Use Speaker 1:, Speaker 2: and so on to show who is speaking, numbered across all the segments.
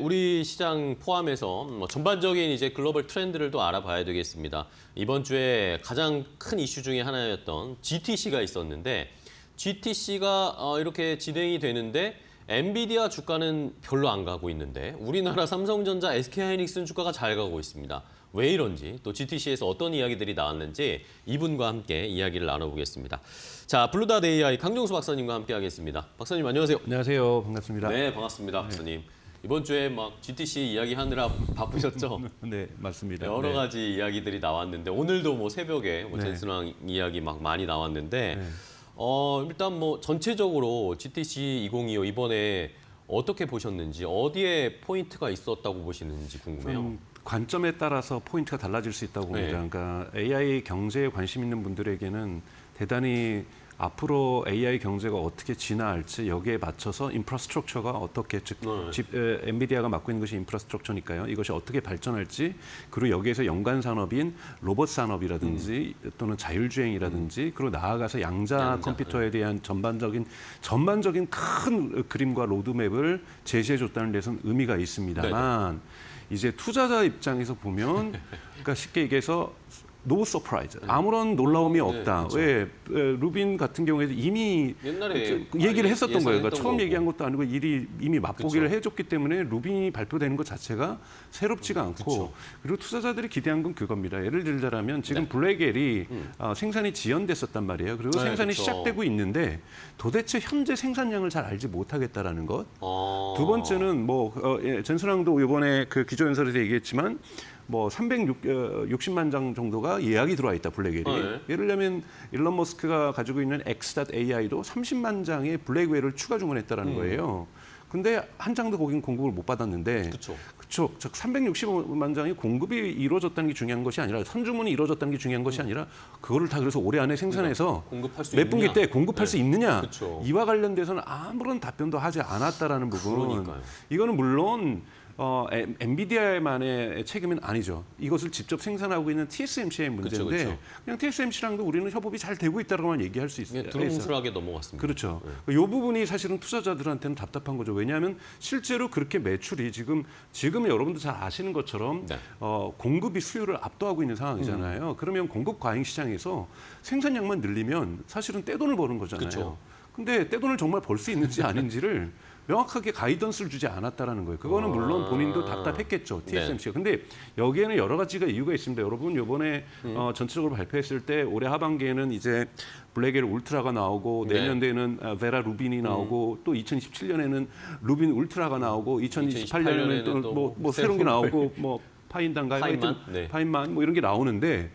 Speaker 1: 우리 시장 포함해서 전반적인 이제 글로벌 트렌드를 또 알아봐야 되겠습니다. 이번 주에 가장 큰 이슈 중에 하나였던 GTC가 있었는데 GTC가 이렇게 진행이 되는데 엔비디아 주가는 별로 안 가고 있는데 우리나라 삼성전자, SK하이닉스는 주가가 잘 가고 있습니다. 왜 이런지 또 GTC에서 어떤 이야기들이 나왔는지 이분과 함께 이야기를 나눠보겠습니다. 자, 블루닷 AI 강정수 박사님과 함께 하겠습니다. 박사님 안녕하세요.
Speaker 2: 안녕하세요. 반갑습니다.
Speaker 1: 네, 반갑습니다. 박사님. 이번 주에 막 GTC 이야기하느라 바쁘셨죠?
Speaker 2: 네, 맞습니다.
Speaker 1: 여러 가지 이야기들이 나왔는데 오늘도 뭐 새벽에
Speaker 2: 네.
Speaker 1: 젠슨왕 이야기 막 많이 나왔는데
Speaker 2: 네.
Speaker 1: 일단 뭐 전체적으로 GTC 2025 이번에 어떻게 보셨는지 어디에 포인트가 있었다고 보시는지 궁금해요.
Speaker 2: 관점에 따라서 포인트가 달라질 수 있다고 봅니다.
Speaker 1: 네.
Speaker 2: 그러니까 AI 경제에 관심 있는 분들에게는 대단히 앞으로 AI 경제가 어떻게 진화할지 여기에 맞춰서 인프라스트럭처가 어떻게 즉 엔비디아가 맡고 있는 것이 인프라스트럭처니까요. 이것이 어떻게 발전할지 그리고 여기에서 연관 산업인 로봇 산업이라든지 또는 자율주행이라든지 그리고 나아가서 양자 컴퓨터에 대한 전반적인 큰 그림과 로드맵을 제시해 줬다는 데서는 의미가 있습니다만 이제 투자자 입장에서 보면 그러니까 쉽게 얘기해서 no surprise. 아무런 놀라움이 없다.
Speaker 1: 그렇죠.
Speaker 2: 왜 루빈 같은 경우에도 이미
Speaker 1: 옛날에
Speaker 2: 얘기를 했었던 거예요. 그러니까 처음
Speaker 1: 거고.
Speaker 2: 얘기한 것도 아니고 이미 맛보기를
Speaker 1: 그쵸.
Speaker 2: 해줬기 때문에 루빈이 발표되는 것 자체가 새롭지가 않고
Speaker 1: 그쵸.
Speaker 2: 그리고 투자자들이 기대한 건 그겁니다. 예를 들자면 지금 블랙엘이 생산이 지연됐었단 말이에요. 그리고
Speaker 1: 네,
Speaker 2: 생산이
Speaker 1: 그쵸.
Speaker 2: 시작되고 있는데 도대체 현재 생산량을 잘 알지 못하겠다라는 것. 두 번째는 전순왕도 이번에 그 기조연설에서 얘기했지만 뭐 360만 장 정도가 예약이 들어와 있다 블랙웰이.
Speaker 1: 네.
Speaker 2: 예를 들면 일론 머스크가 가지고 있는 X.AI도 30만 장의 블랙웰을 추가 주문했다라는 거예요. 근데 한 장도 거긴 공급을 못 받았는데.
Speaker 1: 그렇죠.
Speaker 2: 그렇죠. 즉 365만 장의 공급이 이루어졌다는 게 중요한 것이 아니라 선주문이 이루어졌다는 게 중요한 것이 아니라 그거를 다 그래서 올해 안에 생산해서
Speaker 1: 공급할 수
Speaker 2: 몇 분기
Speaker 1: 있느냐?
Speaker 2: 때 공급할 수 있느냐?
Speaker 1: 그쵸.
Speaker 2: 이와 관련돼서는 아무런 답변도 하지 않았다라는 부분.
Speaker 1: 그러니까요.
Speaker 2: 이거는 물론 엔비디아만의 책임은 아니죠. 이것을 직접 생산하고 있는 TSMC의 문제인데
Speaker 1: 그쵸.
Speaker 2: 그냥 TSMC랑도 우리는 협업이 잘 되고 있다고만 얘기할 수 있어요.
Speaker 1: 두루뭉술하게 넘어갔습니다.
Speaker 2: 그렇죠. 이 부분이 사실은 투자자들한테는 답답한 거죠. 왜냐하면 실제로 그렇게 매출이 지금 여러분도 잘 아시는 것처럼
Speaker 1: 네.
Speaker 2: 공급이 수요를 압도하고 있는 상황이잖아요. 그러면 공급 과잉 시장에서 생산량만 늘리면 사실은 떼돈을 버는 거잖아요.
Speaker 1: 그쵸.
Speaker 2: 근데 떼돈을 정말 벌 수 있는지 아닌지를 명확하게 가이던스를 주지 않았다라는 거예요. 그거는 물론 본인도 답답했겠죠, TSMC가. 근데 여기에는 여러 가지가 이유가 있습니다. 여러분 이번에 전체적으로 발표했을 때 올해 하반기에는 이제 블랙엘 울트라가 나오고 내년도에는 베라 루빈이 나오고 또 2027년에는 루빈 울트라가 나오고 2028년에는 또 뭐 새로운 게 나오고 뭐 파인단가요? 파인만 뭐 이런 게 나오는데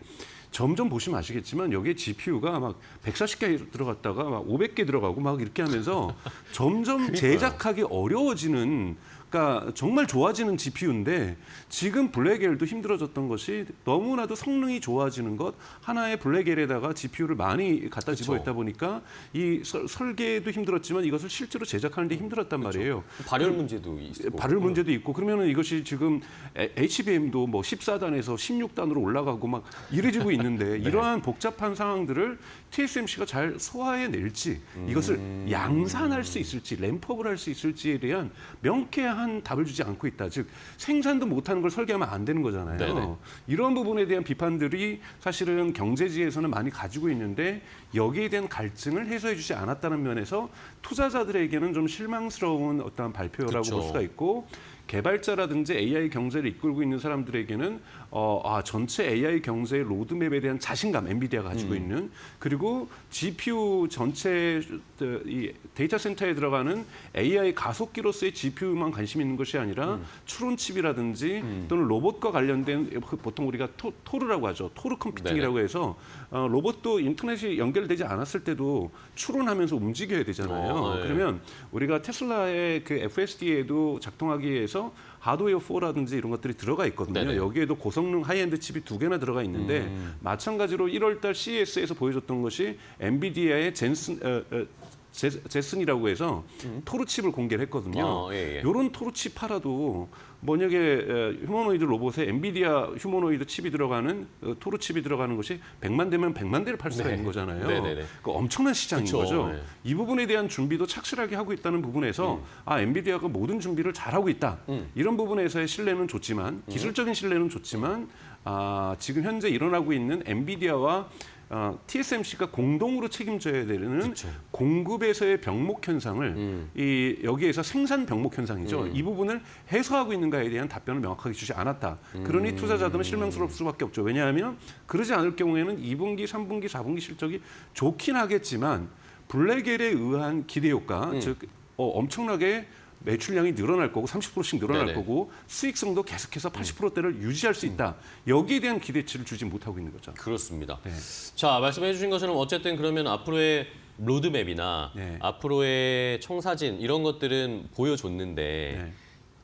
Speaker 2: 점점 보시면 아시겠지만 여기에 GPU가 막 140개 들어갔다가 막 500개 들어가고 막 이렇게 하면서 점점 제작하기 어려워지는 그러니까 정말 좋아지는 GPU인데 지금 블랙엘도 힘들어졌던 것이 너무나도 성능이 좋아지는 것 하나의 블랙엘에다가 GPU를 많이 갖다 집어있다 보니까 이 설계도 힘들었지만 이것을 실제로 제작하는 데 힘들었단 말이에요.
Speaker 1: 발열 문제도 있고.
Speaker 2: 발열 문제도 있고 그러면은 이것이 지금 HBM도 뭐 14단에서 16단으로 올라가고 막 이래지고 있는데 이러한 복잡한 상황들을 TSMC가 잘 소화해낼지 이것을 양산할 수 있을지 램프업을 할 수 있을지에 대한 명쾌한 답을 주지 않고 있다. 즉 생산도 못하는 걸 설계하면 안 되는 거잖아요.
Speaker 1: 네네.
Speaker 2: 이런 부분에 대한 비판들이 사실은 경제지에서는 많이 가지고 있는데 여기에 대한 갈증을 해소해주지 않았다는 면에서 투자자들에게는 좀 실망스러운 어떠한 발표라고
Speaker 1: 그쵸.
Speaker 2: 볼 수가 있고 개발자라든지 AI 경제를 이끌고 있는 사람들에게는 전체 AI 경제의 로드맵에 대한 자신감, 엔비디아가 가지고 있는 그리고 GPU 전체 이 데이터 센터에 들어가는 AI 가속기로서의 GPU만 관심 있는 것이 아니라 추론칩이라든지 또는 로봇과 관련된 보통 우리가 토르라고 하죠. 토르 컴퓨팅이라고 해서 로봇도 인터넷이 연결되지 않았을 때도 추론하면서 움직여야 되잖아요.
Speaker 1: 네.
Speaker 2: 그러면 우리가 테슬라의 그 FSD에도 작동하기 위해서 하드웨어 4라든지 이런 것들이 들어가 있거든요.
Speaker 1: 네네.
Speaker 2: 여기에도 고성능 하이엔드 칩이 2개나 들어가 있는데 마찬가지로 1월 달 CES에서 보여줬던 것이 엔비디아의 제슨이라고 해서 토르칩을 공개를 했거든요.
Speaker 1: 예.
Speaker 2: 이런 토르칩 팔아도 만약에 휴머노이드 로봇에 엔비디아 휴머노이드 칩이 들어가는 토르칩이 들어가는 것이 100만 대면 100만 대를 팔 수가 있는 거잖아요.
Speaker 1: 네네네.
Speaker 2: 그 엄청난 시장인
Speaker 1: 그쵸.
Speaker 2: 거죠.
Speaker 1: 네.
Speaker 2: 이 부분에 대한 준비도 착실하게 하고 있다는 부분에서 엔비디아가 모든 준비를 잘하고 있다. 이런 부분에서의 신뢰는 좋지만 기술적인 신뢰는 좋지만 지금 현재 일어나고 있는 엔비디아와 TSMC가 공동으로 책임져야 되는
Speaker 1: 그쵸.
Speaker 2: 공급에서의 병목 현상을 여기에서 생산 병목 현상이죠. 이 부분을 해소하고 있는가에 대한 답변을 명확하게 주지 않았다. 그러니 투자자들은 실망스러울 수밖에 없죠. 왜냐하면 그러지 않을 경우에는 2분기, 3분기, 4분기 실적이 좋긴 하겠지만 블랙엘에 의한 기대 효과, 즉 엄청나게 매출량이 늘어날 거고 30%씩 늘어날
Speaker 1: 네네.
Speaker 2: 거고 수익성도 계속해서 80%대를 유지할 수 있다. 여기에 대한 기대치를 주지 못하고 있는 거죠.
Speaker 1: 그렇습니다.
Speaker 2: 네.
Speaker 1: 자, 말씀해 주신 것처럼 어쨌든 그러면 앞으로의 로드맵이나
Speaker 2: 네.
Speaker 1: 앞으로의 청사진 이런 것들은 보여줬는데
Speaker 2: 네.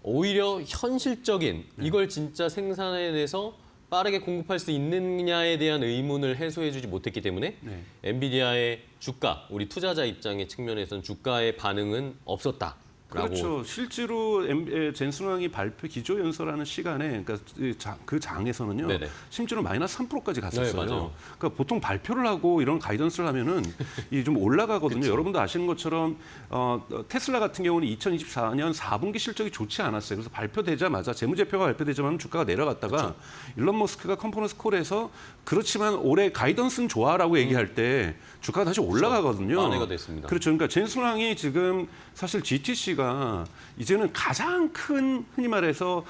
Speaker 1: 오히려 현실적인 이걸 진짜 생산해내서 빠르게 공급할 수 있느냐에 대한 의문을 해소해주지 못했기 때문에
Speaker 2: 네.
Speaker 1: 엔비디아의 주가, 우리 투자자 입장의 측면에서는 주가의 반응은 없었다.
Speaker 2: 그렇죠. 실제로 젠슨 왕이 발표 기조 연설하는 시간에 그러니까 그 장에서는요.
Speaker 1: 네네.
Speaker 2: 심지어 마이너스 3%까지 갔었어요.
Speaker 1: 네, 맞아요.
Speaker 2: 그러니까 보통 발표를 하고 이런 가이던스를 하면은 이 좀 올라가거든요. 여러분도 아시는 것처럼 테슬라 같은 경우는 2024년 4분기 실적이 좋지 않았어요. 그래서 발표되자마자 재무제표가 발표되자마자 주가가 내려갔다가 일론 머스크가 컨퍼런스 콜에서 그렇지만 올해 가이던스는 좋아라고 얘기할 때 주가가 다시 올라가거든요.
Speaker 1: 만회가 됐습니다.
Speaker 2: 그렇죠. 그러니까 젠슨 왕이 지금 사실 GTC가 이제는 가장 큰 흔히 말해서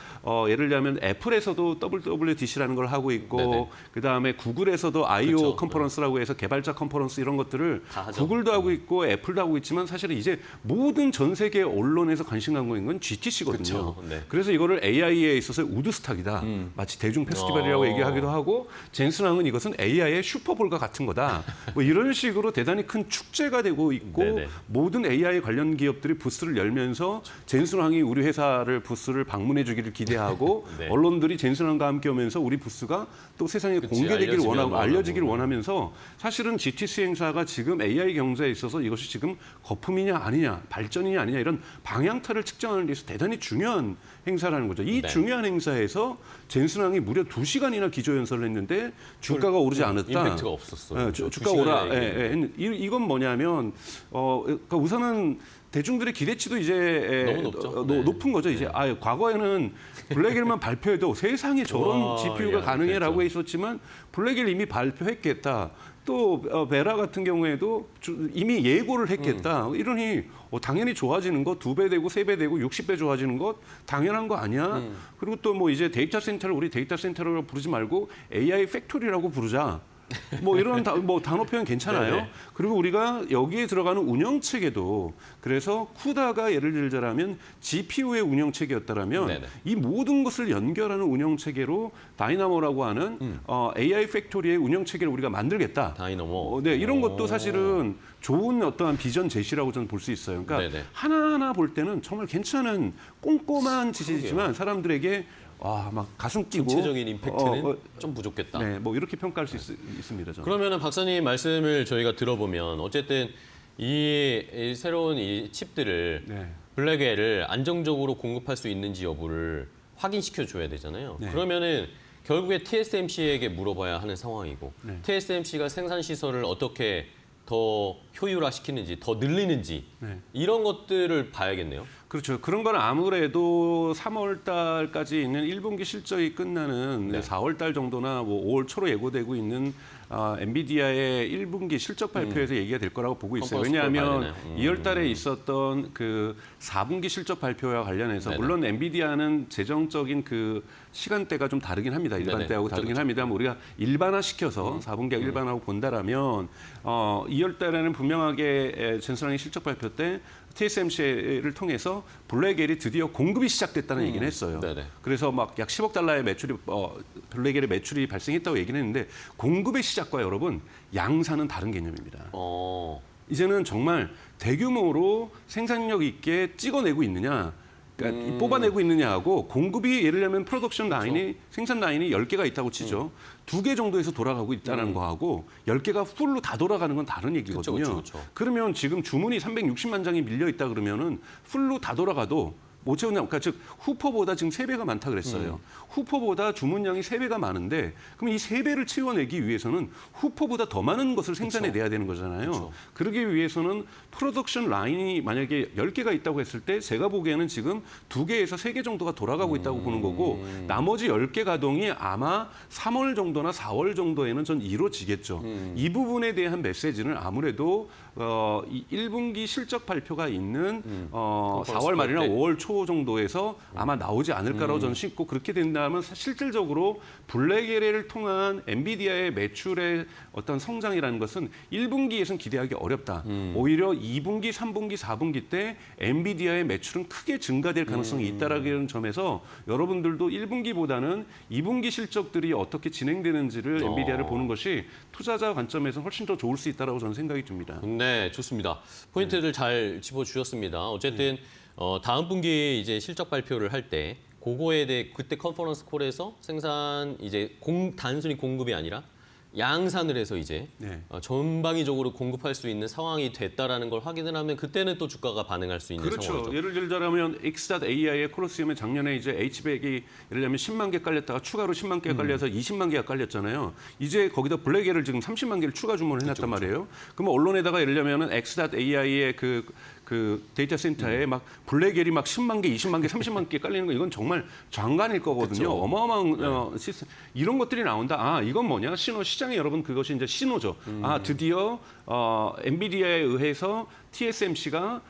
Speaker 2: 예를 들면 애플에서도 WWDC라는 걸 하고 있고
Speaker 1: 네네.
Speaker 2: 그다음에 구글에서도 I/O
Speaker 1: 그렇죠.
Speaker 2: 컨퍼런스라고 해서 개발자 컨퍼런스 이런 것들을
Speaker 1: 다 하죠.
Speaker 2: 구글도 하고 있고 애플도 하고 있지만 사실은 이제 모든 전 세계 언론에서 관심 갖고 있는 건 GTC거든요.
Speaker 1: 그렇죠. 네.
Speaker 2: 그래서 이거를 AI에 있어서 우드스탁이다. 마치 대중 페스티벌이라고 얘기하기도 하고 젠슨 왕은 이것은 AI의 슈퍼볼과 같은 거다. 뭐 이런 식으로 대단히 큰 축제가 되고 있고
Speaker 1: 네네.
Speaker 2: 모든 AI 관련 기업들이 부스를 열면서 젠슨 왕이 우리 회사를 부스를 방문해 주기를 기대하고
Speaker 1: 네.
Speaker 2: 언론들이 젠슨 왕과 함께 오면서 우리 부스가 또 세상에
Speaker 1: 그치,
Speaker 2: 공개되기를
Speaker 1: 알려지면
Speaker 2: 원하고
Speaker 1: 원하고.
Speaker 2: 알려지기를 원하면서 사실은 GTC 행사가 지금 AI 경제에 있어서 이것이 지금 거품이냐 아니냐 발전이냐 아니냐 이런 방향타를 측정하는 데 있어서 대단히 중요한 행사라는 거죠. 이
Speaker 1: 네.
Speaker 2: 중요한 행사에서 젠슨 왕이 무려 2시간이나 기조연설을 했는데 주가가 오르지 않았다.
Speaker 1: 임팩트가 없었어요.
Speaker 2: 예,
Speaker 1: 두
Speaker 2: 주가
Speaker 1: 시간이나
Speaker 2: 오라. 이건 뭐냐면 그러니까 우선은 대중들의 기대치도 이제
Speaker 1: 너무 높죠. 네.
Speaker 2: 높은 거죠. 이제 과거에는 블랙엘만 발표해도 세상에 저런
Speaker 1: 와,
Speaker 2: GPU가
Speaker 1: 예,
Speaker 2: 가능해라고
Speaker 1: 그랬죠.
Speaker 2: 했었지만 블랙엘 이미 발표했겠다. 또 베라 같은 경우에도 이미 예고를 했겠다. 이러니 당연히 좋아지는 것 2배 되고 3배 되고 60배 좋아지는 것 당연한 거 아니야. 그리고 또 뭐 이제 데이터 센터를 우리 데이터 센터라고 부르지 말고 AI 팩토리라고 부르자. 뭐 이런 단어 표현 괜찮아요.
Speaker 1: 네네.
Speaker 2: 그리고 우리가 여기에 들어가는 운영 체계도 그래서 쿠다가 예를 들자면 GPU의 운영 체계였다라면
Speaker 1: 네네.
Speaker 2: 이 모든 것을 연결하는 운영 체계로 다이나모라고 하는 AI 팩토리의 운영 체계를 우리가 만들겠다.
Speaker 1: 다이너모.
Speaker 2: 네, 이런
Speaker 1: 오.
Speaker 2: 것도 사실은 좋은 어떠한 비전 제시라고 저는 볼 수 있어요. 그러니까
Speaker 1: 네네.
Speaker 2: 하나하나 볼 때는 정말 괜찮은 꼼꼼한 지시지만 사람들에게 막 가슴 끼고
Speaker 1: 전체적인 임팩트는 좀 부족했다.
Speaker 2: 네, 뭐 이렇게 평가할 수 있습니다. 저는.
Speaker 1: 그러면은 박사님 말씀을 저희가 들어보면 어쨌든 이 새로운 이 칩들을
Speaker 2: 네.
Speaker 1: 블랙웰을 안정적으로 공급할 수 있는지 여부를 확인시켜 줘야 되잖아요.
Speaker 2: 네.
Speaker 1: 그러면은 결국에 TSMC에게 물어봐야 하는 상황이고
Speaker 2: 네.
Speaker 1: TSMC가 생산 시설을 어떻게 더 효율화시키는지, 더 늘리는지
Speaker 2: 네.
Speaker 1: 이런 것들을 봐야겠네요.
Speaker 2: 그렇죠. 그런 건 아무래도 3월 달까지 있는 1분기 실적이 끝나는
Speaker 1: 네.
Speaker 2: 4월 달 정도나 뭐 5월 초로 예고되고 있는 엔비디아의 1분기 실적 발표에서 얘기가 될 거라고 보고 있어요.
Speaker 1: 컨퍼런스 콜
Speaker 2: 왜냐하면
Speaker 1: 봐야 되나요?
Speaker 2: 2월 달에 있었던 그 4분기 실적 발표와 관련해서
Speaker 1: 네네.
Speaker 2: 물론 엔비디아는 재정적인 그 시간대가 좀 다르긴 합니다. 일반
Speaker 1: 네네.
Speaker 2: 때하고
Speaker 1: 그렇죠,
Speaker 2: 다르긴
Speaker 1: 그렇죠.
Speaker 2: 합니다만 우리가 일반화시켜서 4분기하고 일반화하고 본다라면 2월 달에는 분명하게 젠슨 왕의 실적 발표 때 TSMC를 통해서 블랙엘이 드디어 공급이 시작됐다는 얘기는 했어요.
Speaker 1: 네네.
Speaker 2: 그래서 막 약 10억 달러의 매출이 블랙엘의 매출이 발생했다고 얘기는 했는데 공급의 시작과 여러분 양산은 다른 개념입니다. 이제는 정말 대규모로 생산력 있게 찍어내고 있느냐 그러니까 뽑아내고 있느냐하고 공급이 예를 들면 프로덕션 라인이 생산 라인이 10개가 있다고 치죠. 2개 정도에서 돌아가고 있다는 거하고 10개가 풀로 다 돌아가는 건 다른 얘기거든요.
Speaker 1: 그쵸.
Speaker 2: 그러면 지금 주문이 360만 장이 밀려 있다 그러면은 풀로 다 돌아가도 못 채우냐, 그러니까 즉 후퍼보다 지금 3배가 많다 그랬어요. 후퍼보다 주문량이 3배가 많은데 그럼 이 3배를 채워내기 위해서는 후퍼보다 더 많은 것을 생산해내야 되는 거잖아요.
Speaker 1: 그쵸.
Speaker 2: 그러기 위해서는 프로덕션 라인이 만약에 10개가 있다고 했을 때 제가 보기에는 지금 2개에서 3개 정도가 돌아가고 있다고 보는 거고 나머지 10개 가동이 아마 3월 정도나 4월 정도에는 전 이루어지겠죠. 이 부분에 대한 메시지는 아무래도 이 1분기 실적 발표가 있는 4월 말이나 5월 초 정도에서 아마 나오지 않을까라고 저는 싶고 그렇게 된다면 실질적으로 블랙에레를 통한 엔비디아의 매출의 어떤 성장이라는 것은 1분기에서는 기대하기 어렵다. 오히려 2분기, 3분기, 4분기 때 엔비디아의 매출은 크게 증가될 가능성이 있다라는 점에서 여러분들도 1분기보다는 2분기 실적들이 어떻게 진행되는지를 엔비디아를 보는 것이 투자자 관점에서 훨씬 더 좋을 수 있다라고 저는 생각이 듭니다.
Speaker 1: 네, 좋습니다. 포인트를 잘 짚어주셨습니다. 어쨌든 다음 분기 이제 실적 발표를 할 때 그거에 대해 그때 컨퍼런스 콜에서 생산 이제 단순히 공급이 아니라 양산을 해서 이제
Speaker 2: 네.
Speaker 1: 전방위적으로 공급할 수 있는 상황이 됐다라는 걸 확인을 하면 그때는 또 주가가 반응할 수 있는
Speaker 2: 그렇죠.
Speaker 1: 상황이죠.
Speaker 2: 예를 들자면 X.AI의 콜로시움에 작년에 이제 H100이 예를 들면 10만 개 깔렸다가 추가로 10만 개가 깔려서 20만 개가 깔렸잖아요. 이제 거기다 블랙에를 지금 30만 개를 추가 주문을 해놨단 말이에요. 그러면 언론에다가 예를 들면 X.AI의 그 데이터 센터에 막 블랙엘이 막 10만 개, 20만 개, 30만 개 깔리는 거 이건 정말 장관일 거거든요.
Speaker 1: 그쵸.
Speaker 2: 어마어마한 시스템. 이런 것들이 나온다. 아, 이건 뭐냐? 신호 시장에 여러분 그것이 이제 신호죠. 아, 드디어 엔비디아에 의해서 TSMC가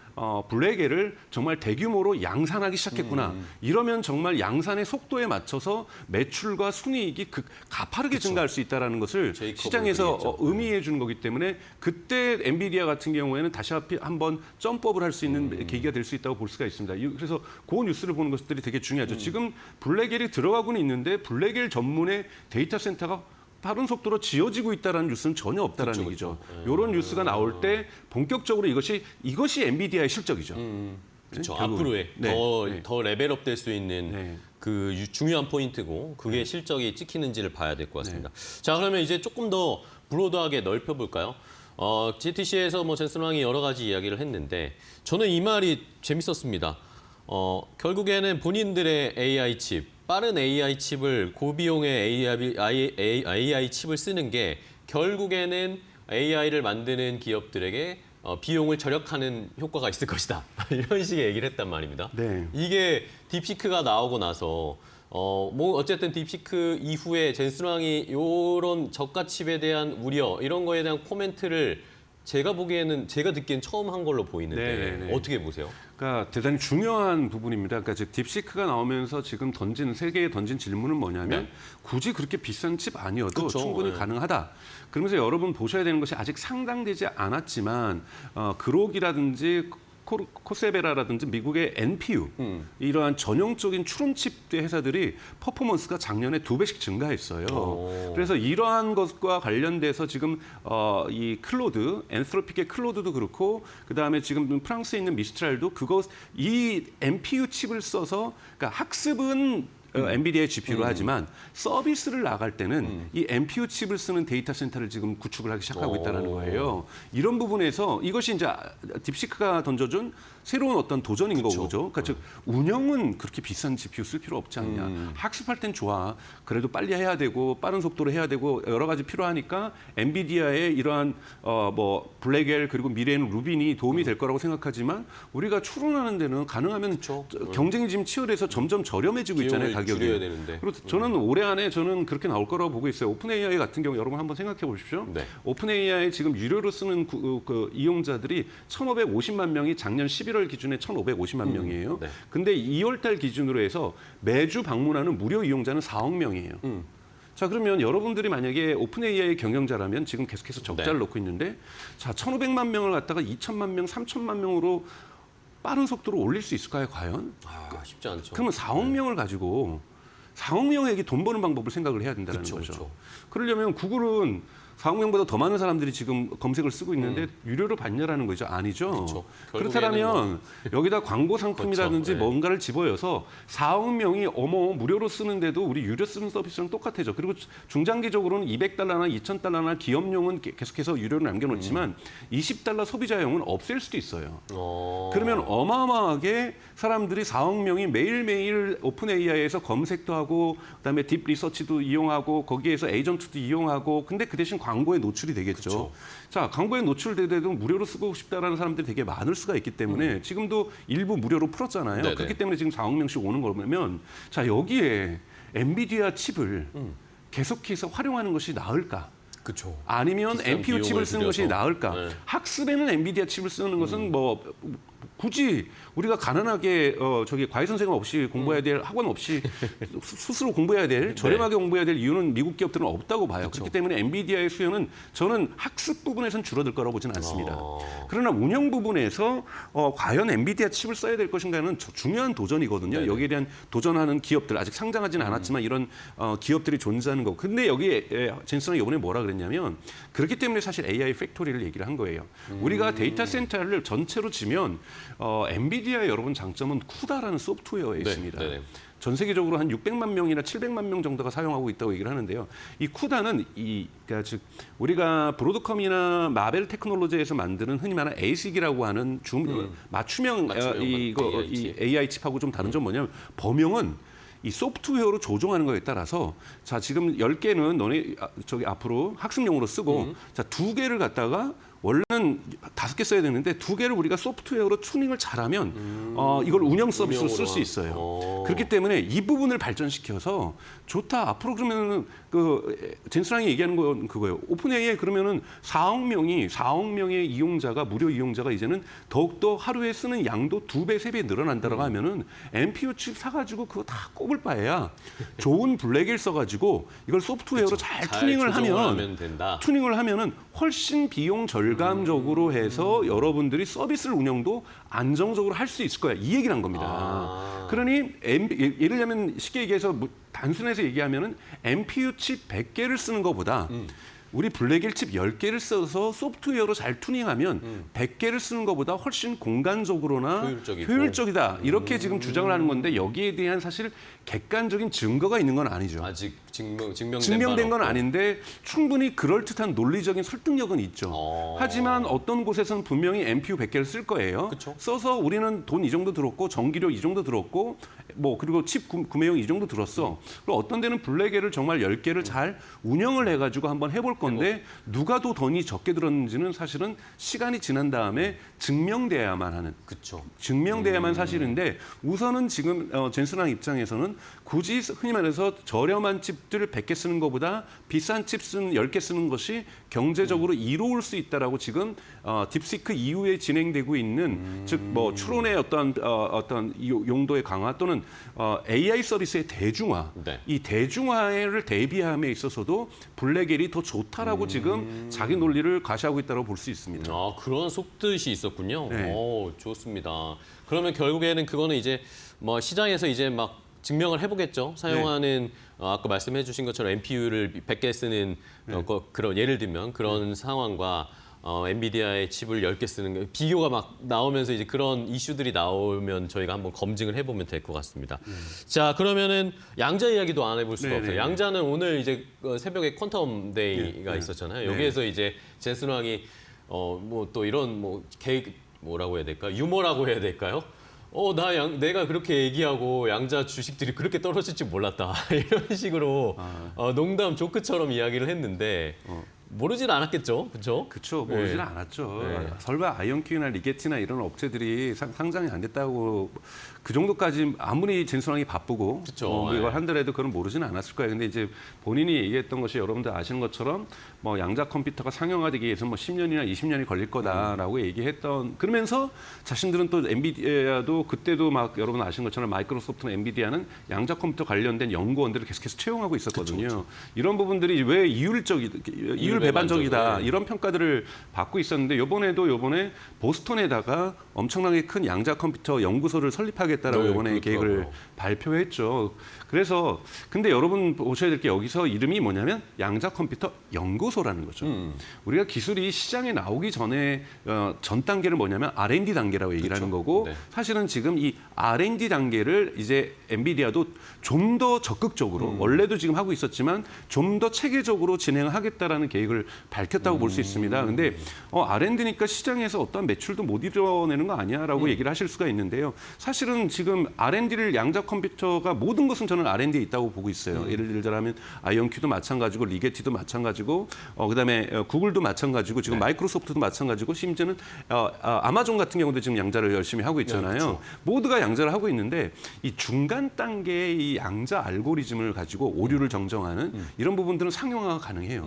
Speaker 2: 블랙엘을 정말 대규모로 양산하기 시작했구나. 이러면 정말 양산의 속도에 맞춰서 매출과 순이익이 가파르게 증가할 수 있다는 것을 시장에서 의미해 주는 거기 때문에 그때 엔비디아 같은 경우에는 다시 한번 점프업을 할 수 있는 계기가 될 수 있다고 볼 수가 있습니다. 그래서 그 뉴스를 보는 것들이 되게 중요하죠. 지금 블랙엘이 들어가고는 있는데 블랙엘 전문의 데이터 센터가 빠른 속도로 지어지고 있다는 뉴스는 전혀 없다라는 얘기죠. 이런 뉴스가 나올 때 본격적으로 이것이 엔비디아의 실적이죠.
Speaker 1: 그렇죠.
Speaker 2: 결국은.
Speaker 1: 앞으로의 더 레벨업 될 수 있는 그 중요한 포인트고 그게 실적이 찍히는지를 봐야 될 것 같습니다. 자, 그러면 이제 조금 더 브로드하게 넓혀볼까요? GTC에서 뭐 젠슨 왕이 여러 가지 이야기를 했는데 저는 이 말이 재밌었습니다. 결국에는 본인들의 AI 칩, 빠른 AI 칩을 고비용의 AI 칩을 쓰는 게 결국에는 AI를 만드는 기업들에게 비용을 절약하는 효과가 있을 것이다. 이런 식의 얘기를 했단 말입니다.
Speaker 2: 네.
Speaker 1: 이게 딥시크가 나오고 나서 뭐 어쨌든 딥시크 이후에 젠슨 왕이 이런 저가 칩에 대한 우려 이런 거에 대한 코멘트를 제가 보기에는 제가 듣기엔 처음 한 걸로 보이는데
Speaker 2: 네네네.
Speaker 1: 어떻게 보세요?
Speaker 2: 그러니까 대단히 중요한 부분입니다. 그러니까 즉 딥시크가 나오면서 지금 세계에 던진 질문은 뭐냐면 굳이 그렇게 비싼 칩 아니어도
Speaker 1: 그쵸,
Speaker 2: 충분히 가능하다. 그러면서 여러분 보셔야 되는 것이 아직 상장되지 않았지만 그록이라든지 코세베라라든지 미국의 NPU 이러한 전형적인 추론칩 회사들이 퍼포먼스가 작년에 2배씩 증가했어요. 그래서 이러한 것과 관련돼서 지금 이 클로드, 엔스로픽의 클로드도 그렇고 그다음에 지금 프랑스에 있는 미스트랄도 이 NPU 칩을 써서 그러니까 학습은 엔비디아의 GPU로 하지만 서비스를 나갈 때는 이 NPU 칩을 쓰는 데이터 센터를 지금 구축을 하기 시작하고 있다는 거예요. 이런 부분에서 이것이 이제 딥시크가 던져준 새로운 어떤 도전인 거죠. 그러니까 즉 운영은 그렇게 비싼 GPU 쓸 필요 없지 않냐. 학습할 땐 좋아. 그래도 빨리 해야 되고 빠른 속도로 해야 되고 여러 가지 필요하니까 엔비디아의 이러한 뭐 블랙엘 그리고 미래에는 루빈이 도움이 될 거라고 생각하지만 우리가 추론하는 데는 가능하면 경쟁이 지금 치열해서 점점 저렴해지고 있잖아요. 가격이.
Speaker 1: 줄여야 되는데.
Speaker 2: 그리고 저는 올해 안에 저는 그렇게 나올 거라고 보고 있어요. 오픈 AI 같은 경우 여러분 한번 생각해 보십시오.
Speaker 1: 네.
Speaker 2: 오픈 AI 지금 유료로 쓰는 그 이용자들이 1,550만 명이 작년 11월 기준에 1,550만 명이에요.
Speaker 1: 네.
Speaker 2: 근데 2월 달 기준으로 해서 매주 방문하는 무료 이용자는 4억 명이에요. 자, 그러면 여러분들이 만약에 오픈 AI의 경영자라면 지금 계속해서 적자를 놓고 있는데 자, 1,500만 명을 갖다가 2,000만 명, 3,000만 명으로 빠른 속도로 올릴 수 있을까요, 과연?
Speaker 1: 쉽지 않죠.
Speaker 2: 그러면 4억 명을 가지고 4억 명에게 돈 버는 방법을 생각을 해야 된다는 거죠.
Speaker 1: 그쵸.
Speaker 2: 그러려면 구글은 4억 명보다 더 많은 사람들이 지금 검색을 쓰고 있는데 유료로 받냐라는 거죠. 아니죠.
Speaker 1: 그렇죠.
Speaker 2: 그렇다면 여기다 광고 상품이라든지
Speaker 1: 그렇죠. 네.
Speaker 2: 뭔가를 집어여서 4억 명이 어머 무료로 쓰는데도 우리 유료 쓰는 서비스랑 똑같아져. 그리고 중장기적으로는 $200나 $2,000나 기업용은 계속해서 유료로 남겨놓지만 $20 소비자용은 없앨 수도 있어요. 그러면 어마어마하게 사람들이 4억 명이 매일매일 오픈 AI에서 검색도 하고 그다음에 딥 리서치도 이용하고 거기에서 에이전트도 이용하고 근데 그 대신 광고에 노출이 되겠죠.
Speaker 1: 그쵸.
Speaker 2: 자, 광고에 노출되더라도 무료로 쓰고 싶다라는 사람들이 되게 많을 수가 있기 때문에 지금도 일부 무료로 풀었잖아요.
Speaker 1: 네네.
Speaker 2: 그렇기 때문에 지금 4억 명씩 오는 거면 자, 여기에 엔비디아 칩을 계속해서 활용하는 것이 나을까?
Speaker 1: 그렇죠.
Speaker 2: 아니면
Speaker 1: 비싼
Speaker 2: NPU 칩을
Speaker 1: 비용을
Speaker 2: 쓰는 것이
Speaker 1: 들여서.
Speaker 2: 나을까?
Speaker 1: 네.
Speaker 2: 학습에는 엔비디아 칩을 쓰는 것은 뭐 굳이 우리가 가난하게 저기 과외 선생님 없이 공부해야 될 학원 없이 스스로 공부해야 될 저렴하게 공부해야 될 이유는 미국 기업들은 없다고 봐요. 그렇기 때문에 엔비디아의 수요는 저는 학습 부분에서는 줄어들 거라고 보지는 않습니다. 그러나 운영 부분에서 과연 엔비디아 칩을 써야 될 것인가는 중요한 도전이거든요.
Speaker 1: 네네.
Speaker 2: 여기에 대한 도전하는 기업들 아직 상장하지는 않았지만 이런 기업들이 존재하는 거. 근데 여기에 젠슨이 이번에 뭐라 그랬냐면 그렇기 때문에 사실 AI 팩토리를 얘기를 한 거예요. 우리가 데이터 센터를 전체로 지면 엔비디아의 여러분 장점은 쿠다라는 소프트웨어에 있습니다.
Speaker 1: 네네.
Speaker 2: 전 세계적으로 한 600만 명이나 700만 명 정도가 사용하고 있다고 얘기를 하는데요. 이 쿠다는 그러니까 즉 우리가 브로드컴이나 마벨 테크놀로지에서 만드는 흔히 말하는 ASIC이라고 하는 맞춤형 이 AI 칩하고 좀 다른 점은 뭐냐면 범용은 이 소프트웨어로 조종하는 거에 따라서 자 지금 10개는 너네 저기 앞으로 학습용으로 쓰고 자 2개를 갖다가 원래는 5개 써야 되는데 2개를 우리가 소프트웨어로 튜닝을 잘하면 이걸 운영 서비스로 쓸 수 있어요. 그렇기 때문에 이 부분을 발전시켜서 좋다. 앞으로 그러면은 그 젠슨랑이 얘기하는 건 그거예요. 오픈 AI 그러면은 4억 명의 이용자가 무료 이용자가 이제는 더욱더 하루에 쓰는 양도 2배, 3배 늘어난다라고 하면은 NPU 칩 사가지고 그거 다 꼽을 바에야 좋은 블랙일 써가지고 이걸 소프트웨어로 잘 튜닝을 하면
Speaker 1: 된다.
Speaker 2: 튜닝을 하면은 훨씬 비용 절감적으로 해서 여러분들이 서비스를 운영도 안정적으로 할 수 있을 거야. 이 얘기를 한 겁니다. 그러니 예를 들면 쉽게 얘기해서 단순해서 얘기하면은 NPU 칩 100개를 쓰는 것보다 우리 블랙일 칩 10개를 써서 소프트웨어로 잘 튜닝하면 100개를 쓰는 것보다 훨씬 공간적으로나 효율적이다. 이렇게 지금 주장을 하는 건데 여기에 대한 사실 객관적인 증거가 있는 건 아니죠.
Speaker 1: 아직
Speaker 2: 증명된 건 아닌데 충분히 그럴듯한 논리적인 설득력은 있죠. 하지만 어떤 곳에서는 분명히 NPU 100개를 쓸 거예요.
Speaker 1: 그쵸.
Speaker 2: 써서 우리는 돈 이 정도 들었고 전기료 이 정도 들었고 뭐 그리고 칩 구매용 이 정도 들었어. 그리고 어떤 데는 블랙에를 정말 10개를 잘 운영을 해가지고 한번 해볼 건데 누가 더 돈이 적게 들었는지는 사실은 시간이 지난 다음에 증명돼야만 하는.
Speaker 1: 그렇죠.
Speaker 2: 증명돼야만 사실인데 우선은 지금 젠슨랑 입장에서는 굳이 흔히 말해서 저렴한 칩들 100개 쓰는 것보다 비싼 칩 10개 쓰는 것이 경제적으로 이로울 수 있다라고 지금 딥시크 이후에 진행되고 있는 즉 뭐 추론의 어떤 용도의 강화 또는 AI 서비스의 대중화
Speaker 1: 네.
Speaker 2: 이 대중화를 대비함에 있어서도 블랙엘이 더 좋다라고 지금 자기 논리를 가시하고 있다고 볼 수 있습니다.
Speaker 1: 그런 속뜻이 있었군요.
Speaker 2: 네.
Speaker 1: 오, 좋습니다. 그러면 결국에는 그거는 이제 뭐 시장에서 이제 막 증명을 해보겠죠. 사용하는 아까 말씀해주신 것처럼 NPU를 100개 쓰는 그런 예를 들면 그런 상황과 엔비디아의 칩을 10개 쓰는 거 비교가 막 나오면서 이제 그런 이슈들이 나오면 저희가 한번 검증을 해보면 될 것 같습니다. 자, 그러면은 양자 이야기도 안 해볼 수가 없어요. 양자는 오늘 이제 새벽에 쿼텀 데이가 있었잖아요. 여기에서 이제 젠슨 왕이 뭐 또 이런 뭐 계획 뭐라고 해야 될까? 유머라고 해야 될까요? 내가 그렇게 얘기하고 양자 주식들이 그렇게 떨어질 줄 몰랐다. 이런 식으로 농담 조크처럼 이야기를 했는데 모르진 않았겠죠, 그렇죠?
Speaker 2: 그렇죠, 모르지는 않았죠. 설마 아이언큐나 리게티나 이런 업체들이 상장이 안 됐다고 그 정도까지 아무리 젠슨왕이 바쁘고 이걸 한더라도 그건 모르지는 않았을 거예요. 근데 이제 본인이 얘기했던 것이 여러분들 아시는 것처럼 뭐 양자 컴퓨터가 상용화되기 위해서 뭐 10년이나 20년이 걸릴 거다라고 얘기했던 그러면서 자신들은 또 엔비디아도 그때도 막 여러분 아시는 것처럼 마이크로소프트나 엔비디아는 양자 컴퓨터 관련된 연구원들을 계속해서 채용하고 있었거든요. 그쵸. 이런 부분들이 왜 이율 배반적이다 이런 평가들을 받고 있었는데 요번에 보스턴에다가 엄청나게 큰 양자 컴퓨터 연구소를 설립하게 하겠다라고
Speaker 1: 네,
Speaker 2: 이번에 계획을
Speaker 1: 그렇더라고요.
Speaker 2: 발표했죠. 그래서 근데 여러분 보셔야 될 게 여기서 이름이 뭐냐면 양자 컴퓨터 연구소라는 거죠. 우리가 기술이 시장에 나오기 전에 전 단계를 뭐냐면 R&D 단계라고 얘기를 하는 거고
Speaker 1: 네.
Speaker 2: 사실은 지금 이 R&D 단계를 이제 엔비디아도 좀 더 적극적으로 원래도 지금 하고 있었지만 좀 더 체계적으로 진행을 하겠다라는 계획을 밝혔다고 볼 수 있습니다. 근데 R&D니까 시장에서 어떠한 매출도 못 이뤄내는 거 아니야라고 얘기를 하실 수가 있는데요. 사실은 지금 R&D를 양자 컴퓨터가 모든 것은 저는 R&D에 있다고 보고 있어요. 예를 들자면 아이온큐도 마찬가지고 리게티도 마찬가지고 그다음에 구글도 마찬가지고 지금 마이크로소프트도 마찬가지고 심지어는 아마존 같은 경우도 지금 양자를 열심히 하고 있잖아요.
Speaker 1: 그렇죠.
Speaker 2: 모두가 양자를 하고 있는데 이 중간 단계의 이 양자 알고리즘을 가지고 오류를 정정하는 이런 부분들은 상용화가 가능해요.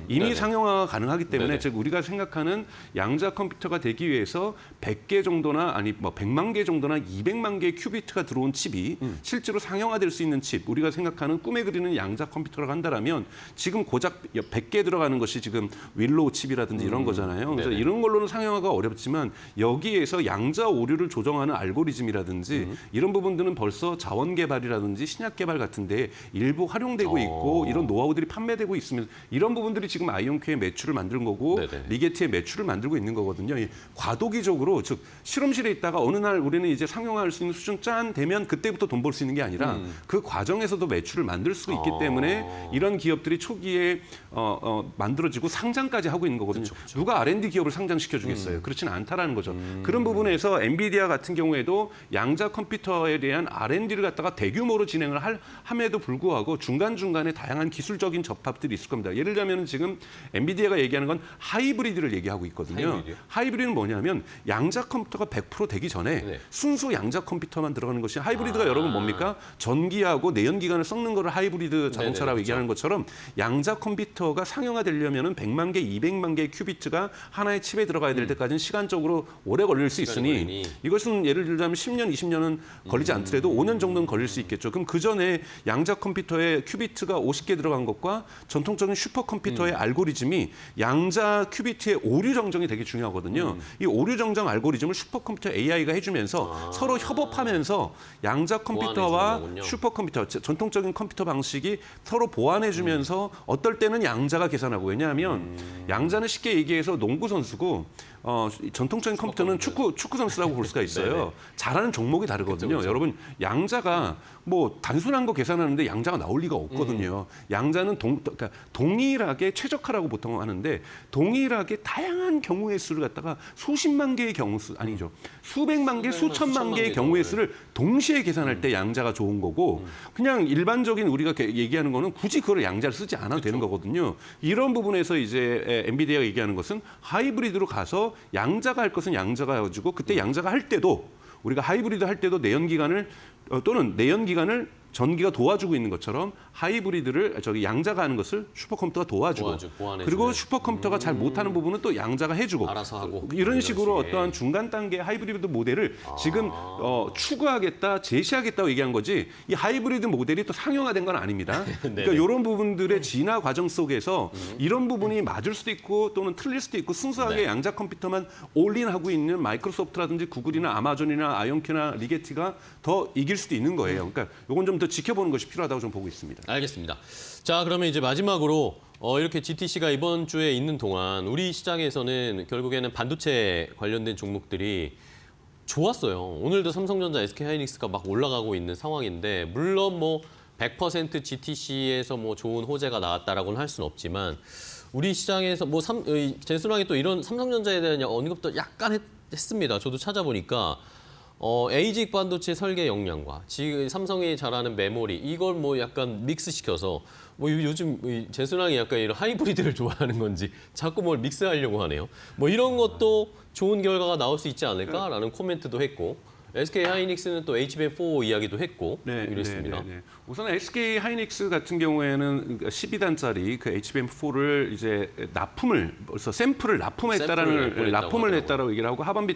Speaker 2: 이미
Speaker 1: 네네.
Speaker 2: 상용화가 가능하기 때문에
Speaker 1: 네네.
Speaker 2: 즉 우리가 생각하는 양자 컴퓨터가 되기 위해서 100개 정도나 아니 뭐 100만 개 정도나 200만 개의 큐비트가 들어온 칩이 실제로 상용화될 수 있는 칩, 우리가 생각하는 꿈에 그리는 양자 컴퓨터라고 한다면 지금 고작 100개 들어가는 것이 지금 윌로우 칩이라든지 이런 거잖아요. 그래서
Speaker 1: 네네.
Speaker 2: 이런 걸로는 상용화가 어렵지만 여기에서 양자 오류를 조정하는 알고리즘이라든지 이런 부분들은 벌써 자원 개발이라든지 신약 개발 같은데 일부 활용되고 있고 이런 노하우들이 판매되고 있으면 이런 부분들이 지금 아이온큐의 매출을 만든 거고
Speaker 1: 네네.
Speaker 2: 리게티의 매출을 만들고 있는 거거든요. 이 과도기적으로 즉 실험실에 있다가 어느 날 우리는 이제 상용화할 수 있는 수준 짠 되면 그때부터 돈 벌 수 있는 게 아니라 그 과정에서도 매출을 만들 수 있기 때문에 이런 기업들이 초기에 만들어지고 상장까지 하고 있는 거거든요. 누가 R&D 기업을 상장시켜 주겠어요? 그렇지는 않다라는 거죠. 그런 부분에서 엔비디아 같은 경우에도 양자 컴퓨터에 대한 R&D를 갖다가 대규모로 진행을 함에도 불구하고 중간중간에 다양한 기술적인 접합들이 있을 겁니다. 예를 들면 지금 엔비디아가 얘기하는 건 하이브리드를 얘기하고 있거든요.
Speaker 1: 하이브리드요?
Speaker 2: 하이브리드는 뭐냐면 양자 컴퓨터가 100% 되기 전에
Speaker 1: 네.
Speaker 2: 순수 양자 컴퓨터만 들어가는 것이 하이브리드가 여러분 뭡니까? 전기하고 내연기관을 섞는 거를 하이브리드 자동차라고
Speaker 1: 네네,
Speaker 2: 얘기하는 것처럼 양자 컴퓨터가 상용화되려면은 100만 개, 200만 개의 큐비트가 하나의 칩에 들어가야 될 때까지는 시간적으로 오래 걸릴 수
Speaker 1: 시간이
Speaker 2: 있으니
Speaker 1: 걸리니.
Speaker 2: 이것은 예를 들자면 10년, 20년은 걸리지 않더라도 5년 정도는 걸릴 수 있겠죠. 그럼 그 전에 양자 컴퓨터에 큐비트가 50개 들어간 것과 전통적인 슈퍼컴퓨터의 알고리즘이 양자 큐비트의 오류 정정이 되게 중요하거든요. 이 오류 정정 알고리즘을 슈퍼컴퓨터 AI가 해주면서 서로 협업하면서 양자 컴퓨터와
Speaker 1: 보완해주는 거군요.
Speaker 2: 슈퍼컴퓨터, 전통적인 컴퓨터 방식이 서로 보완해주면서 어떨 때는 양자가 계산하고 왜냐하면 양자는 쉽게 얘기해서 농구 선수고 전통적인 컴퓨터는 축구 선수라고 볼 수가 있어요.
Speaker 1: 네네.
Speaker 2: 잘하는 종목이 다르거든요.
Speaker 1: 그쵸.
Speaker 2: 여러분 양자가 뭐 단순한 거 계산하는데 양자가 나올 리가 없거든요. 양자는 그러니까 동일하게 최적화라고 보통 하는데 동일하게 다양한 경우의 수를 갖다가 수십만 개의 경우 수 아니죠. 수백만 개, 수천만 개의 경우의 수를 동시에 계산할 때 양자가 좋은 거고 그냥 일반적인 우리가 얘기하는 거는 굳이 그걸 양자를 쓰지 않아도 되는 거거든요. 이런 부분에서 이제 엔비디아가 얘기하는 것은 하이브리드로 가서 양자가 할 것은 양자가 가지고 그때 양자가 할 때도 우리가 하이브리드 할 때도 내연기관을 또는 내연기관을 전기가 도와주고 있는 것처럼 하이브리드를 양자가 하는 것을 슈퍼컴퓨터가 도와주고
Speaker 1: 보완해주는.
Speaker 2: 그리고 슈퍼컴퓨터가 잘 못하는 부분은 또 양자가 해주고
Speaker 1: 알아서 하고.
Speaker 2: 이런 식으로
Speaker 1: 식의.
Speaker 2: 어떠한 중간 단계 하이브리드 모델을 지금 추구하겠다, 제시하겠다고 얘기한 거지 이 하이브리드 모델이 또 상용화된 건 아닙니다. 그러니까 이런 부분들의 진화 과정 속에서 이런 부분이 맞을 수도 있고 또는 틀릴 수도 있고 순수하게
Speaker 1: 네.
Speaker 2: 양자 컴퓨터만 올인하고 있는 마이크로소프트라든지 구글이나 아마존이나 아이온큐나 리게티가 더 이길 수도 있는 거예요. 그러니까 이건 좀 더 지켜보는 것이 필요하다고 좀 보고 있습니다.
Speaker 1: 알겠습니다. 자, 그러면 이제 마지막으로 이렇게 GTC가 이번 주에 있는 동안 우리 시장에서는 결국에는 반도체 관련된 종목들이 좋았어요. 오늘도 삼성전자, SK하이닉스가 막 올라가고 있는 상황인데 물론 뭐 100% GTC에서 뭐 좋은 호재가 나왔다라고는 할 수는 없지만 우리 시장에서 뭐 제수랑이 또 이런 삼성전자에 대한 언급도 약간 했습니다. 저도 찾아보니까 에이직 반도체 설계 역량과 지금 삼성이 잘하는 메모리 이걸 뭐 약간 믹스시켜서 뭐 요즘 제수랑이 약간 이런 하이브리드를 좋아하는 건지 자꾸 뭘 믹스하려고 하네요. 뭐 이런 것도 좋은 결과가 나올 수 있지 않을까라는 코멘트도 했고 SK하이닉스는 또 HBM4 이야기도 했고 이랬습니다.
Speaker 2: 네. 우선 SK하이닉스 같은 경우에는 12단짜리 그 HBM4를 이제 납품을 벌써 샘플을 납품을 했다라고 얘기를 하고 하반기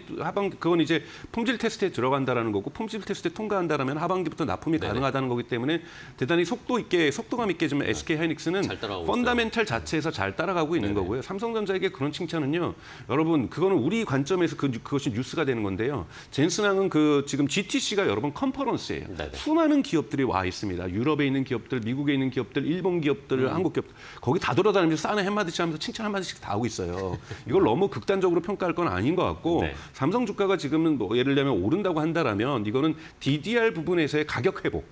Speaker 2: 그건 이제 품질 테스트에 들어간다라는 거고 품질 테스트에 통과한다라면 하반기부터 납품이 가능하다는 거기 때문에 대단히 속도감 있게 좀 SK하이닉스는 펀더멘탈 자체에서 잘 따라가고 있는 거고요. 삼성전자에게 그런 칭찬은요. 여러분 그거는 우리 관점에서 그것이 뉴스가 되는 건데요. 젠슨왕은 그 그 지금 GTC가 여러분 컨퍼런스예요.
Speaker 1: 네네.
Speaker 2: 수많은 기업들이 와 있습니다. 유럽에 있는 기업들, 미국에 있는 기업들, 일본 기업들, 한국 기업들 거기 다 돌아다니면서 싸는 한마디씩 하면서 칭찬 한마디씩 다 하고 있어요. 이걸 너무 극단적으로 평가할 건 아닌 것 같고
Speaker 1: 네.
Speaker 2: 삼성 주가가 지금은 뭐 예를 들면 오른다고 한다라면 이거는 DDR 부분에서의 가격 회복.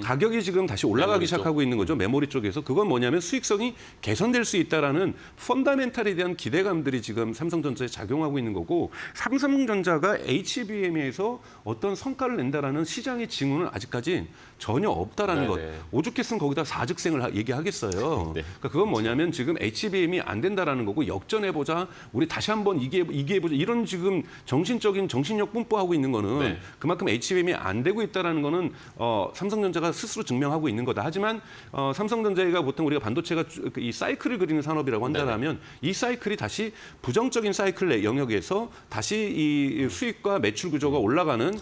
Speaker 2: 가격이 지금 다시 올라가기
Speaker 1: 메모리
Speaker 2: 시작하고 있는 거죠. 메모리 쪽에서. 그건 뭐냐면 수익성이 개선될 수 있다라는 펀다멘탈에 대한 기대감들이 지금 삼성전자에 작용하고 있는 거고 삼성전자가 HBM에서 어떤 성과를 낸다라는 시장의 징후는 아직까지 전혀 없다라는 것.
Speaker 1: 네네.
Speaker 2: 오죽했으면 거기다 사직생을 얘기하겠어요.
Speaker 1: 네.
Speaker 2: 그러니까 그건 뭐냐면 지금 HBM이 안 된다라는 거고 역전해보자. 우리 다시 한번 이기해보자. 이런 지금 정신적인 정신력 뿜뿜하고 있는 거는
Speaker 1: 네.
Speaker 2: 그만큼 HBM이 안 되고 있다라는 거는 삼성전자가 스스로 증명하고 있는 거다. 하지만 삼성전자가 보통 우리가 반도체가 이 사이클을 그리는 산업이라고 한다면 이 사이클이 다시 부정적인 사이클 영역에서 다시 이 수익과 매출 구조가 올라가는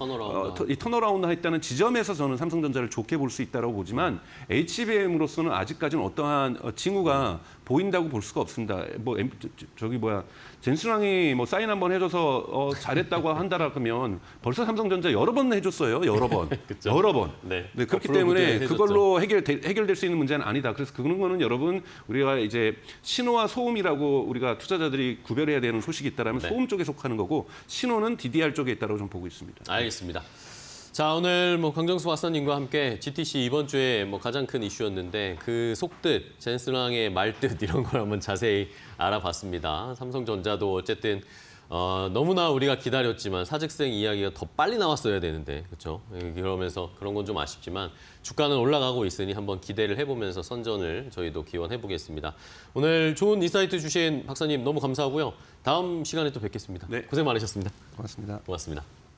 Speaker 2: 이 턴어라운드 했다는 지점에서 저는 삼성전자를 좋게 볼 수 있다고 보지만 HBM으로서는 아직까지는 어떠한 징후가 보인다고 볼 수가 없습니다. 뭐 저기 뭐야 젠슨왕이 뭐 사인 한번 해줘서 잘했다고 한다라면 벌써 삼성전자 여러 번 해줬어요. 여러 번, 여러 번.
Speaker 1: 네.
Speaker 2: 네, 그렇기
Speaker 1: 앞으로
Speaker 2: 때문에
Speaker 1: 해줬죠.
Speaker 2: 그걸로 해결될 수 있는 문제는 아니다. 그래서 그런 거는 여러분 우리가 이제 신호와 소음이라고 우리가 투자자들이 구별해야 되는 소식이 있다라면
Speaker 1: 네.
Speaker 2: 소음 쪽에 속하는 거고 신호는 DDR 쪽에 있다고 좀 보고 있습니다.
Speaker 1: 알겠습니다. 자, 오늘 뭐 강정수 박사님과 함께 GTC 이번 주에 뭐 가장 큰 이슈였는데 그 속뜻, 젠슨왕의 말뜻 이런 걸 한번 자세히 알아봤습니다. 삼성전자도 어쨌든 너무나 우리가 기다렸지만 사직생 이야기가 더 빨리 나왔어야 되는데 그렇죠? 그러면서 그런 건 좀 아쉽지만 주가는 올라가고 있으니 한번 기대를 해보면서 선전을 저희도 기원해 보겠습니다. 오늘 좋은 인사이트 주신 박사님 너무 감사하고요. 다음 시간에 또 뵙겠습니다.
Speaker 2: 네.
Speaker 1: 고생 많으셨습니다.
Speaker 2: 고맙습니다.
Speaker 1: 고맙습니다.